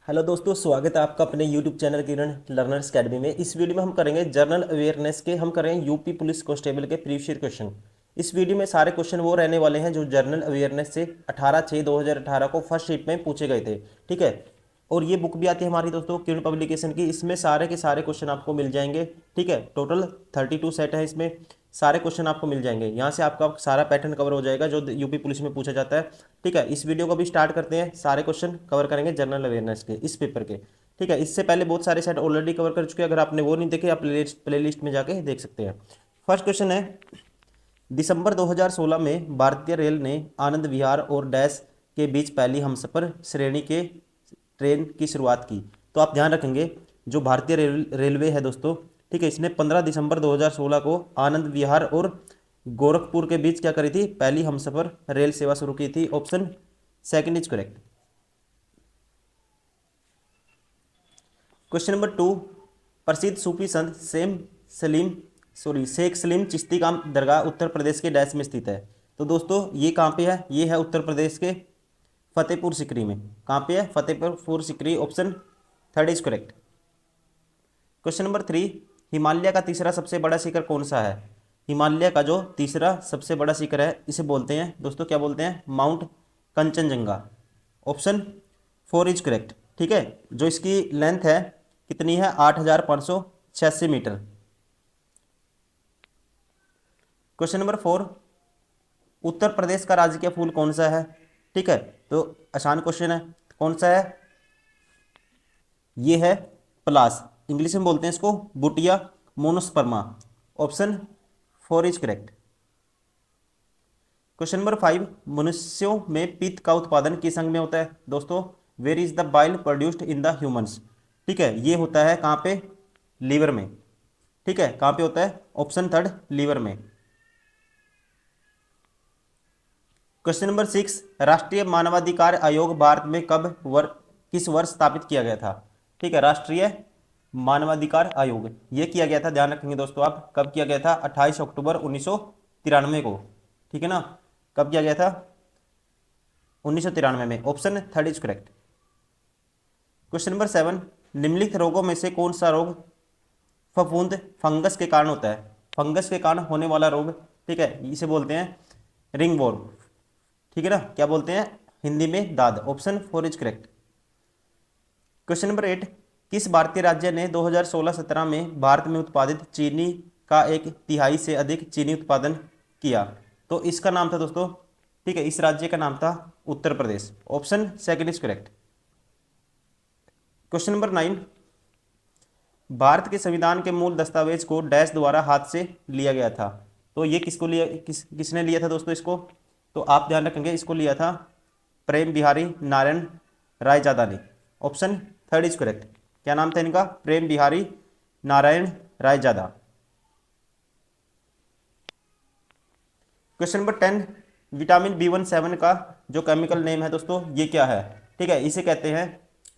Hello दोस्तों, स्वागत है आपका अपने यूट्यूब चैनल किरण लर्नर्स अकेडमी में। इस वीडियो में हम करेंगे जनरल अवेयरनेस के, हम करेंगे यूपी पुलिस कांस्टेबल के प्रीवियस ईयर क्वेश्चन। इस वीडियो में सारे क्वेश्चन वो रहने वाले हैं जो जनरल अवेयरनेस से 18/6/2018 को फर्स्ट शीट में पूछे गए थे। ठीक है। और ये बुक भी आती है हमारी दोस्तों किरण पब्लिकेशन की, इसमें सारे के सारे क्वेश्चन आपको मिल जाएंगे। ठीक है। टोटल 32 सेट है, इसमें सारे क्वेश्चन आपको मिल जाएंगे। यहाँ से आपका सारा पैटर्न कवर हो जाएगा जो यूपी पुलिस में पूछा जाता है। ठीक है। इस वीडियो को भी स्टार्ट करते हैं, सारे क्वेश्चन कवर करेंगे जनरल अवेयरनेस के इस पेपर के। ठीक है। इससे पहले बहुत सारे सेट ऑलरेडी कवर कर चुके हैं, अगर आपने वो नहीं देखे आप प्ले लिस्ट में जाके देख सकते हैं। फर्स्ट क्वेश्चन है, दिसंबर 2016 में भारतीय रेल ने आनंद विहार और डैश के बीच पहली हमसफर श्रेणी के ट्रेन की शुरुआत की। तो आप ध्यान रखेंगे, जो भारतीय रेलवे है दोस्तों, ठीक है, इसने 15 दिसंबर 2016 को आनंद विहार और गोरखपुर के बीच क्या करी थी, पहली हमसफर रेल सेवा शुरू की थी। Option second is correct. Question number 2, प्रसिद्ध सूफी संत शेख सलीम चिश्ती का दरगाह उत्तर प्रदेश के डैश में स्थित है। तो दोस्तों ये कहाँ पे है, ये है उत्तर प्रदेश के फतेहपुर सिकरी में। कहाँ पे है, Fatehpur Sikri. Option third is correct. Question number 3, Himalaya का तीसरा सबसे बड़ा शिखर कौन सा है। हिमालय का जो तीसरा सबसे बड़ा शिखर है, इसे बोलते हैं दोस्तों, क्या बोलते हैं, mount Kanchenjunga. Option 4 is correct. ठीक है। जो इसकी लेंथ है कितनी है, 8,586 metre. Question number 4, Uttar Pradesh का राजकीय फूल कौन सा है। ठीक है। तो आसान क्वेश्चन है, कौन सा है, ये है पलास, इंग्लिश में बोलते हैं इसको Butea monosperma. Option 4 is correct. Question number 5, मनुष्यों में पित्त का उत्पादन किस अंग में होता है दोस्तों, where is the bile produced in the humans. ठीक है। ये होता है कहाँ पे, लीवर में। ठीक है। कहाँ पे होता है, ऑप्शन थर्ड लीवर में। क्वेश्चन नंबर 6, राष्ट्रीय मानवाधिकार आयोग भारत में किस वर्ष स्थापित किया गया था। ठीक है। राष्ट्रीय मानवाधिकार आयोग ये किया गया था, ध्यान रखेंगे दोस्तों आप, कब किया गया था, 28 अक्टूबर 1993 को। ठीक है ना, कब किया गया था, 1993 में। Option third is correct. Question number 7, निम्नलिखित रोगों में से कौन सा रोग फफूंद फंगस के कारण होता है। फंगस के कारण होने वाला रोग, ठीक है, इसे बोलते हैं रिंगवॉर्म। ठीक है ना, क्या बोलते हैं हिंदी में, दाद। Option 4 is correct. Question number 8, किस भारतीय राज्य ने 2016-17 में भारत में उत्पादित चीनी का 1/3 से अधिक चीनी उत्पादन किया। तो इसका नाम था दोस्तों, ठीक है, इस राज्य का नाम था Uttar Pradesh. Option second is correct. Question number 9, Bharat के संविधान के मूल दस्तावेज को डैश द्वारा हाथ से लिया गया था। तो ये किसने लिया था दोस्तों इसको, तो आप ध्यान रखेंगे, इसको लिया था प्रेम बिहारी नारायण रायजादा ने। Option third is correct. क्या नाम था इनका, Prem Bihari Narayan Raizada. Question number 10, vitamin B17 का जो केमिकल नेम है दोस्तों, ये क्या है। ठीक है, इसे कहते हैं,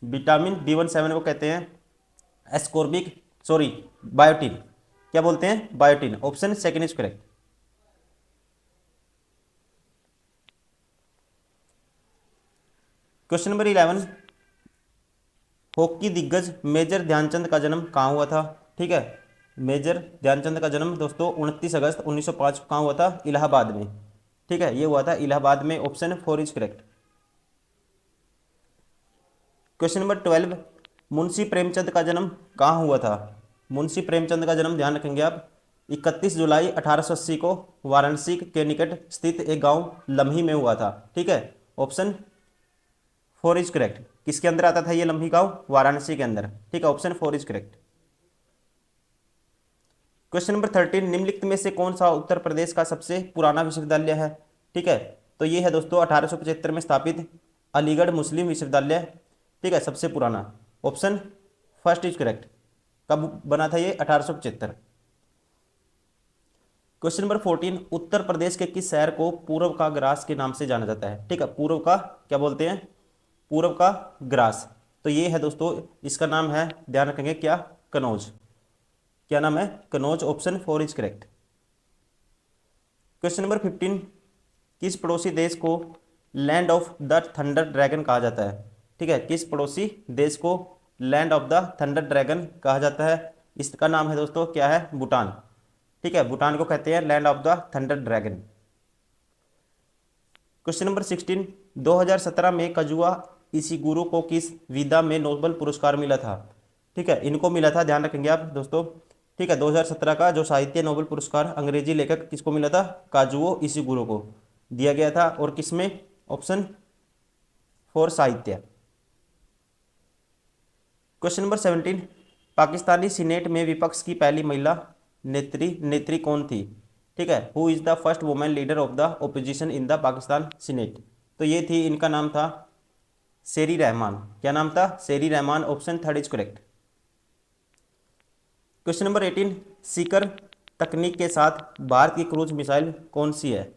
विटामिन B17 को कहते हैं एस्कॉर्बिक बायोटिन। क्या बोलते हैं, biotin. Option second is correct. Question number 11, hockey दिग्गज मेजर ध्यानचंद का जन्म कहाँ हुआ था। ठीक है, मेजर ध्यानचंद का जन्म दोस्तों 29 अगस्त 1905 कहाँ हुआ था, इलाहाबाद में। ठीक है, ये हुआ था इलाहाबाद में। Option 4 is correct. Question number 12, Munshi Premchand का जन्म कहाँ हुआ था। मुंशी प्रेमचंद का जन्म, ध्यान रखेंगे आप, 31 जुलाई 1880 को वाराणसी के निकट स्थित एक गांव लम्ही में हुआ था। ठीक है, ऑप्शन 4 इज करेक्ट। किसके अंदर आता था ये लम्ही गांव, वाराणसी के अंदर। ठीक है, option 4 is correct. Question number 13, निम्नलिखित में से कौन सा उत्तर प्रदेश का सबसे पुराना विश्वविद्यालय है। ठीक है, तो ये है दोस्तों 1875 में स्थापित अलीगढ़ मुस्लिम विश्वविद्यालय। ठीक है, सबसे पुराना। Option first is correct. कब बना था ये, 1875। क्वेश्चन नंबर 14, उत्तर प्रदेश के किस शहर को पूर्व का ग्रास के नाम से जाना जाता है। ठीक है, पूर्व का क्या बोलते हैं, पूर्व का ग्रास। तो ये है दोस्तों, इसका नाम है, ध्यान रखेंगे, क्या, कनौज। क्या नाम है, Kannauj. Option 4 is correct. Question number 15, किस पड़ोसी देश को land of the thunder dragon कहा जाता है। ठीक है, किस पड़ोसी देश को land of the thunder dragon कहा जाता है? इसका नाम है दोस्तों क्या है? भूटान। ठीक है, भूटान को कहते हैं land of the thunder dragon. Question number 16, 2017 में कजुआ इशिगुरो को किस विधा में नोबेल पुरस्कार मिला था? ठीक है, इनको मिला था, ध्यान रखेंगे आप दोस्तों। ठीक है, 2017 का जो साहित्य नोबेल पुरस्कार अंग्रेजी लेखक किसको मिला था? काजुओ इशिगुरो को दिया गया था। और किसमें? ऑप्शन फॉर साहित्य। क्वेश्चन नंबर 17, पाकिस्तानी सीनेट में विपक्ष की पहली महिला नेत्री कौन थी? ठीक है, who is the first women leader of the opposition in the Pakistan senate? तो ये थी, इनका नाम था शेरी रहमान। क्या नाम था? शेरी Rahman. Option third is correct. Question number 18, Sikar तकनीक के साथ भारत की क्रूज मिसाइल कौन सी है?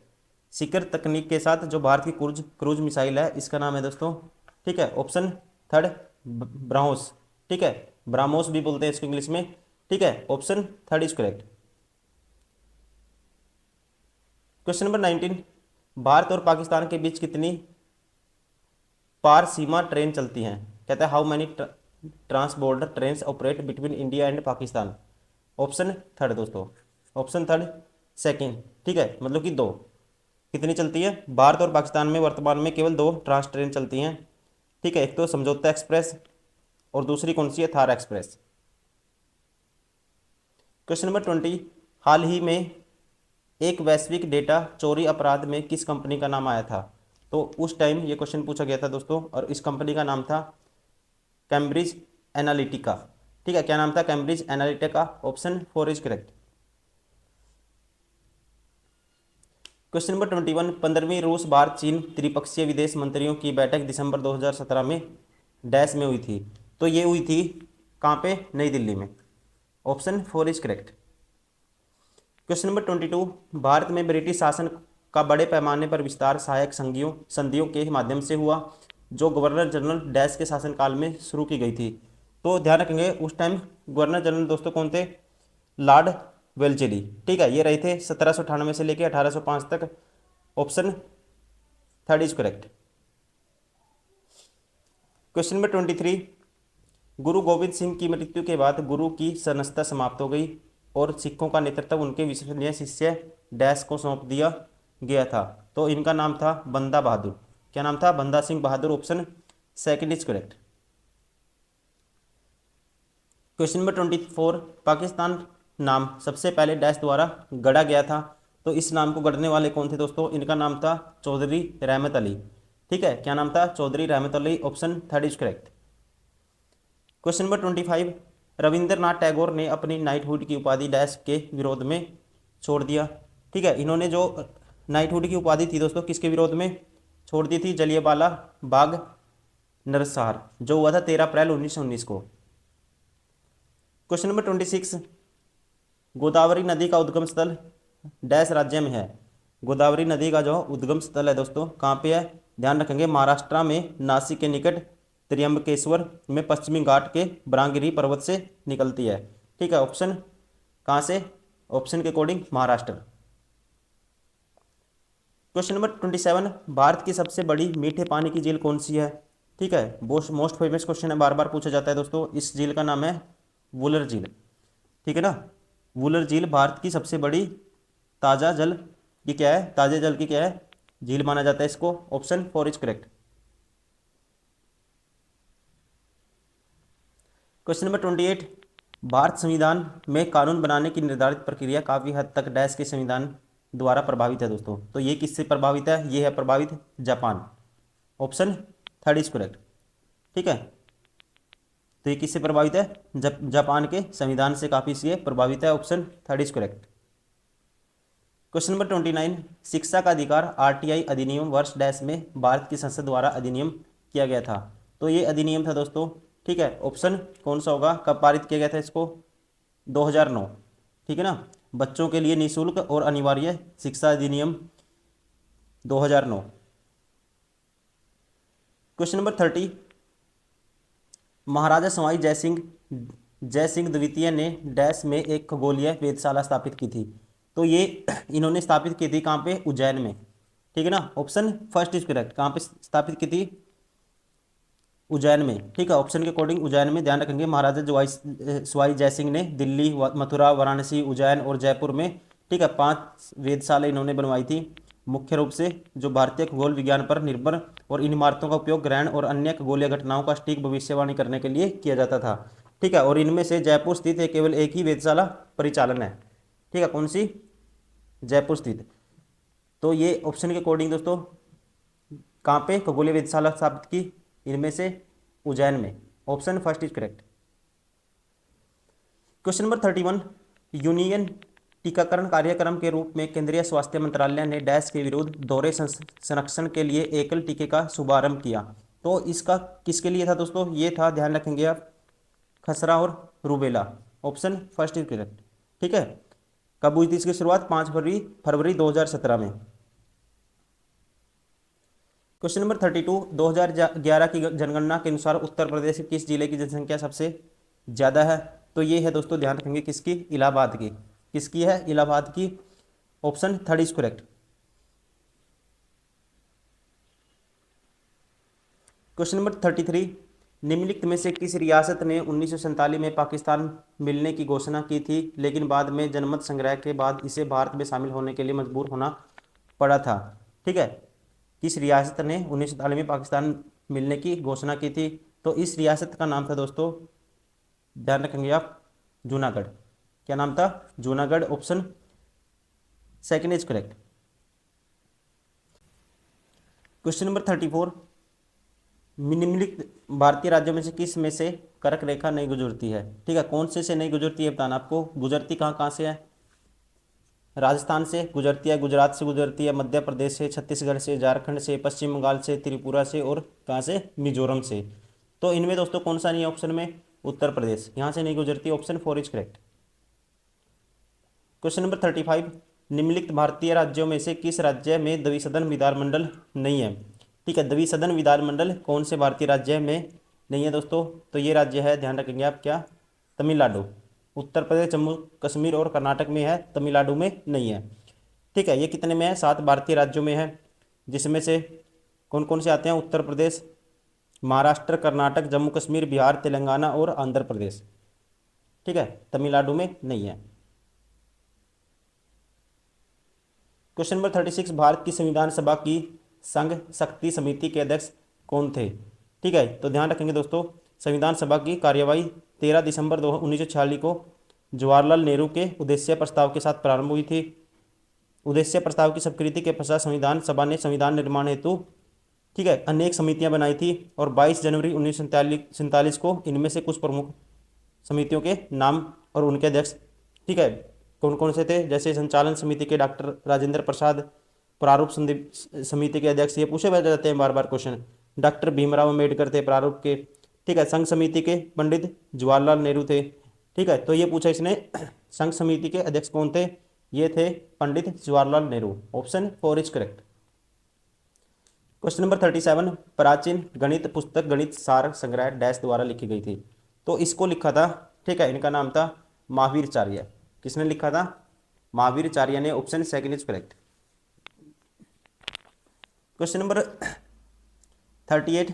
सीकर तकनीक के साथ जो भारत की क्रूज मिसाइल है, इसका नाम है दोस्तों, ठीक है, ऑप्शन थर्ड ब्राह्मोस। ठीक है, ब्राह्मोस भी बोलते हैं इसको इंग्लिश में। ठीक है, option third is correct. Question number 19, Bharat और पाकिस्तान के बीच कितनी पार सीमा ट्रेन चलती हैं? कहता है how many trans border train operate between India and Pakistan? Option third दोस्तों, ऑप्शन थर्ड सेकेंड। ठीक है, मतलब कि दो। कितनी चलती है? भारत और पाकिस्तान में वर्तमान में केवल दो ट्रांस ट्रेन चलती हैं। ठीक है, एक तो समझौता एक्सप्रेस और दूसरी कौन सी है? थार एक्सप्रेस। क्वेश्चन नंबर 20, हाल ही में एक वैश्विक डेटा चोरी अपराध में किस कंपनी का नाम आया था? तो उस टाइम ये क्वेश्चन पूछा गया था दोस्तों, और इस कंपनी का नाम था कैम्ब्रिज एनालिटिका। ठीक है, क्या नाम था? Cambridge Analytica. Option four is correct. Question number 21, 15वीं रूस भारत चीन त्रिपक्षीय विदेश मंत्रियों की बैठक दिसंबर 2017 में डैश में हुई थी? तो ये हुई थी कहाँ पे? नई दिल्ली में। Option four is correct. Question number 22, Bharat में ब्रिटिश शासन का बड़े पैमाने पर विस्तार सहायक संधियों के माध्यम से हुआ, जो गवर्नर जनरल डैश के शासनकाल में शुरू की गई थी। तो ध्यान रखेंगे, उस टाइम गवर्नर जनरल दोस्तों कौन थे? Lord Wellesley. ठीक है, ये रहे थे 1798 से लेकर 1805 तक। Option third is correct. Question number 23, गुरु गोविंद सिंह की मृत्यु के बाद गुरु की सनसता समाप्त हो गई और सिखों का नेतृत्व उनके विश्वसनीय शिष्य डैश को सौंप दिया गया था। तो इनका नाम था बंदा बहादुर। क्या नाम था? Banda Singh Bahadur. Option second is correct. Question number 24, Pakistan नाम सबसे पहले डैश द्वारा गढ़ा गया था? तो इस नाम को गढ़ने वाले कौन थे दोस्तों? इनका नाम था चौधरी रहमत अली। ठीक है, क्या नाम था? चौधरी रहमत Ali. Option third is correct. Question number 25, Rabindranath Tagore ने अपनी नाइटहुड की उपाधि डैश के विरोध में छोड़ दिया? ठीक है, इन्होंने जो नाइटहुड की उपाधि थी दोस्तों, किसके विरोध में छोड़ दी थी? जलियांवाला बाग नरसंहार जो हुआ था 13 अप्रैल 1919 को। क्वेश्चन नंबर 26, गोदावरी नदी का उद्गम स्थल डैश राज्य में है? गोदावरी नदी का जो उद्गम स्थल है दोस्तों, कहाँ पे है? ध्यान रखेंगे, महाराष्ट्र में नासिक के निकट त्र्यंबकेश्वर में पश्चिमी घाट के ब्रांगिरी पर्वत से निकलती है। ठीक है, ऑप्शन कहाँ से? ऑप्शन के according Maharashtra. Question number 27, Bharat की सबसे बड़ी मीठे पानी की झील कौन सी है? ठीक है, मोस्ट फेमस क्वेश्चन है, बार बार पूछा जाता है दोस्तों। इस झील का नाम है वुलर झील। ठीक है ना, वुलर झील भारत की सबसे बड़ी ताजा जल की क्या है? ताजे जल की क्या है? झील माना जाता है इसको। Option four is correct. Question number 28, Bharat संविधान में कानून बनाने की निर्धारित प्रक्रिया काफ़ी हद तक डैश के संविधान द्वारा प्रभावित है दोस्तों। तो ये किससे प्रभावित है? ये है प्रभावित Japan. Option third is correct. ठीक है, तो ये किससे प्रभावित है? जापान के संविधान से काफ़ी से प्रभावित है। Option third is correct. Question number 29, शिक्षा का अधिकार आरटीआई अधिनियम वर्ष डैश में भारत की संसद द्वारा अधिनियम किया गया था? तो ये अधिनियम था दोस्तों, ठीक है, ऑप्शन कौन सा होगा? कब पारित किया गया था इसको? 2009। ठीक है ना, बच्चों के लिए निःशुल्क और अनिवार्य शिक्षा अधिनियम 2009। क्वेश्चन नंबर 30, महाराजा सवाई जयसिंह द्वितीय ने डैश में एक खगोलीय वेधशाला स्थापित की थी? तो ये इन्होंने स्थापित की थी कहाँ पे? उज्जैन में। ठीक है ना, ऑप्शन फर्स्ट इज करेक्ट। कहाँ पे स्थापित की थी? उज्जैन में, ठीक है, ऑप्शन के अकॉर्डिंग उज्जैन में। ध्यान रखेंगे महाराजा सवाई जय सिंह ने दिल्ली, मथुरा, वाराणसी, उज्जैन और जयपुर में, ठीक है, 5 वेधशाला इन्होंने बनवाई थी, मुख्य रूप से जो भारतीय खगोल विज्ञान पर निर्भर, और इन इमारतों का उपयोग ग्रहण और अन्य खगोलीय घटनाओं का सटीक भविष्यवाणी करने के लिए किया जाता था, ठीक है। और इनमें से जयपुर स्थित केवल एक ही वेधशाला परिचालन है, ठीक है, कौन सी? जयपुर स्थित। तो ये ऑप्शन के अकॉर्डिंग दोस्तों कहाँ पे खगोलीय वेधशाला स्थापित की? इनमें से उज्जैन में। Option first is correct. Question number 31, union टीकाकरण कार्यक्रम के रूप में केंद्रीय स्वास्थ्य मंत्रालय ने डैश के विरुद्ध दोहरे संरक्षण के लिए एकल टीके का शुभारंभ किया। तो इसका किसके लिए था दोस्तों? ये था, ध्यान रखेंगे आप, खसरा और rubella. Option first is correct, ठीक है। कब हुई थी इसकी शुरुआत? 5 फरवरी 2017 में। क्वेश्चन नंबर 32, 2011 की जनगणना के अनुसार उत्तर प्रदेश के किस जिले की जनसंख्या सबसे ज़्यादा है? तो ये है दोस्तों, ध्यान रखेंगे, किसकी? इलाहाबाद की। किसकी है? इलाहाबाद की। Option third is correct. Question number 33, निम्नलिखित में से किस रियासत ने 1947 में पाकिस्तान मिलने की घोषणा की थी लेकिन बाद में जनमत संग्रह के बाद इसे भारत में शामिल होने के लिए मजबूर होना पड़ा था? ठीक है, किस रियासत ने 1947 में पाकिस्तान मिलने की घोषणा की थी? तो इस रियासत का नाम था दोस्तों, ध्यान रखेंगे आप, जूनागढ़। क्या नाम था? Junagadh. Option second is correct. Question number 34, निम्नलिखित भारतीय राज्यों में से किस में से कर्क रेखा नहीं गुजरती है? ठीक है, कौन से नहीं गुजरती है बताना आपको। गुजरती कहाँ कहाँ से है? राजस्थान से गुजरती है, गुजरात से गुजरती है, मध्य प्रदेश से, छत्तीसगढ़ से, झारखंड से, पश्चिम बंगाल से, त्रिपुरा से, और कहाँ से? मिजोरम से। तो इनमें दोस्तों कौन सा नहीं है ऑप्शन में? उत्तर प्रदेश, यहाँ से नहीं गुजरती। Option 4 is correct. Question number 35, निम्नलिखित भारतीय राज्यों में से किस राज्य में द्विसदन विधानमंडल नहीं है? ठीक है, द्विसदन विधानमंडल कौन से भारतीय राज्य में नहीं है दोस्तों? तो ये राज्य है, ध्यान रखेंगे आप, क्या? तमिलनाडु। उत्तर प्रदेश, जम्मू कश्मीर और कर्नाटक में है, तमिलनाडु में नहीं है। ठीक है, ये कितने में है? 7 भारतीय राज्यों में है, जिसमें से कौन कौन से आते हैं? उत्तर प्रदेश, महाराष्ट्र, कर्नाटक, जम्मू कश्मीर, बिहार, तेलंगाना और आंध्र प्रदेश। ठीक है, तमिलनाडु में नहीं है। क्वेश्चन नंबर 36, भारत की संविधान सभा की संघ शक्ति समिति के अध्यक्ष कौन थे? ठीक है, तो ध्यान रखेंगे दोस्तों, संविधान सभा की कार्यवाही 13 दिसंबर 1946 को जवाहरलाल नेहरू के उद्देश्य प्रस्ताव के साथ प्रारंभ हुई थी। उद्देश्य प्रस्ताव की स्वीकृति के पश्चात संविधान सभा ने संविधान निर्माण हेतु, ठीक है, अनेक समितियां बनाई थी, और 22 जनवरी 1947 को इनमें से कुछ प्रमुख समितियों के नाम और उनके अध्यक्ष, ठीक है, कौन कौन से थे? जैसे संचालन समिति के डॉक्टर राजेंद्र प्रसाद, प्रारूप समिति के अध्यक्ष, ये पूछे जाते हैं बार बार क्वेश्चन, डॉक्टर भीमराव अम्बेडकर थे प्रारूप के। ठीक है, संघ समिति के पंडित जवाहरलाल नेहरू थे। ठीक है, तो ये पूछा इसने, संघ समिति के अध्यक्ष कौन थे? ये थे Pandit Jawaharlal Nehru. Option 4 is correct. Question number 37, प्राचीन गणित पुस्तक गणित सार संग्रह डैश द्वारा लिखी गई थी? तो इसको लिखा था, ठीक है, इनका नाम था महावीराचार्य। किसने लिखा था? महावीराचार्य ने। Option second is correct. Question number 38,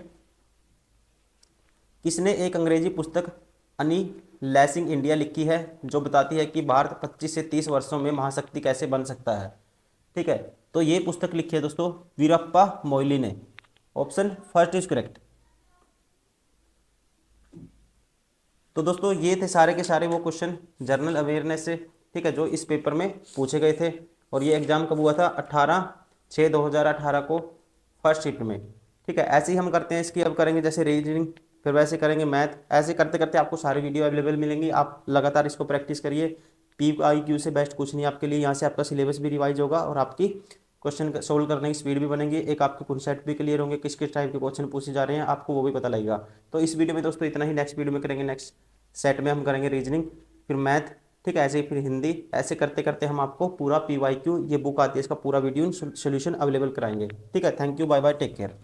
किसने एक अंग्रेजी पुस्तक अनलैसिंग इंडिया लिखी है जो बताती है कि भारत 25 से 30 वर्षों में महाशक्ति कैसे बन सकता है? ठीक है, तो ये पुस्तक लिखी है दोस्तों वीरप्पा मोइली ने। Option first is correct. तो दोस्तों ये थे सारे के सारे वो क्वेश्चन जनरल अवेयरनेस से, ठीक है, जो इस पेपर में पूछे गए थे। और ये एग्जाम कब हुआ था? 18/6/2018 को फर्स्ट शिफ्ट में। ठीक है, ऐसे ही हम करते हैं इसकी, अब करेंगे जैसे रीजनिंग, फिर वैसे करेंगे मैथ। ऐसे करते करते आपको सारी वीडियो अवेलेबल मिलेंगी, आप लगातार इसको प्रैक्टिस करिए। PIQ से बेस्ट कुछ नहीं आपके लिए। यहाँ से आपका सिलेबस भी रिवाइज होगा और आपकी क्वेश्चन सोल्व करने की स्पीड भी बनेगी। एक आपके कॉन्सेप्ट भी क्लियर होंगे, किस किस टाइप के क्वेश्चन पूछे जा रहे हैं आपको वो भी पता लगेगा। तो इस वीडियो में दोस्तों इतना ही। नेक्स्ट वीडियो में करेंगे, नेक्स्ट सेट में हम करेंगे रीजनिंग, फिर मैथ, ठीक है, ऐसे ही फिर हिंदी। ऐसे करते करते हम आपको पूरा PYQ, ये बुक आती है, इसका पूरा वीडियो सोल्यूशन अवेलेबल कराएंगे। ठीक है, thank you, bye bye, take care.